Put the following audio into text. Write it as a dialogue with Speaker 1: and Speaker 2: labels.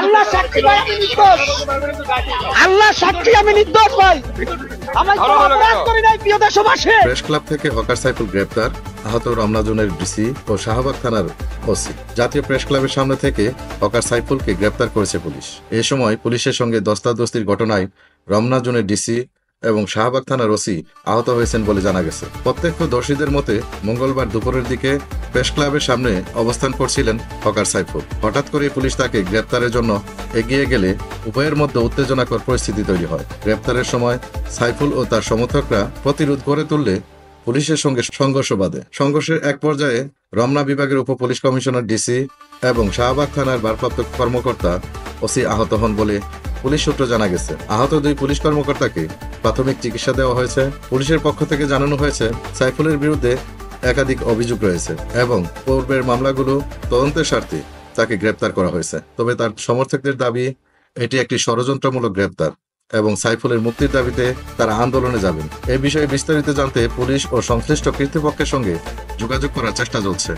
Speaker 1: আল্লাহ সাক্ষী ভাই, আমি নির্দোষ। আল্লাহ সাক্ষী, আমি নির্দোষ ভাই। আমি কোনো অপরাধ করি নাই, প্রিয় দেশবাসী।
Speaker 2: প্রেস ক্লাব থেকে হকার সাইফুল গ্রেপ্তার, আহত রমনা জোনের ডিসি ও শাহবাগ থানার ওসি। জাতীয় প্রেস ক্লাবের সামনে থেকে হকার সাইফুলকে গ্রেপ্তার করেছে পুলিশ। এ সময় পুলিশের সঙ্গে দস্তাদস্তির ঘটনায় রমনা জোনের ডিসি এবং শাহবাগ থানার ওসি আহত হয়েছেন বলে জানা গেছে। প্রত্যক্ষদর্শীদের মতে মঙ্গলবার দুপুরের দিকে প্রেস ক্লাবের সামনে অবস্থান করছিলেন হকার সাইফুল। হঠাৎ করে পুলিশ তাকে গ্রেপ্তারের জন্য এগিয়ে গেলে উভয়ের মধ্যে উত্তেজনাকর পরিস্থিতি তৈরি হয়। গ্রেপ্তারের সময় সাইফুল ও তার সমর্থকরা প্রতিরোধ করে তুললে পুলিশের সঙ্গে সংঘর্ষ বাধে। সংঘর্ষের এক পর্যায়ে রমনা বিভাগের উপ পুলিশ কমিশনার ডিসি এবং শাহবাগ থানার ভারপ্রাপ্ত কর্মকর্তা ওসি আহত হন বলে পুলিশ সূত্র জানা গেছে। আহত দুই পুলিশ কর্মকর্তাকে প্রাথমিক চিকিৎসা দেওয়া হয়েছে। পুলিশের পক্ষ থেকে জানানো হয়েছে সাইফুলের বিরুদ্ধে একাধিক অভিযোগ রয়েছে এবং পূর্বের মামলাগুলো তদন্তের স্বার্থে তাকে গ্রেপ্তার করা হয়েছে। তবে তার সমর্থকদের দাবি এটি একটি ষড়যন্ত্রমূলক গ্রেপ্তার এবং সাইফুলের মুক্তির দাবিতে তারা আন্দোলনে যাবেন। এই বিষয়ে বিস্তারিত জানতে পুলিশ ও সংশ্লিষ্ট কর্তৃপক্ষের সঙ্গে যোগাযোগ করার চেষ্টা চলছে।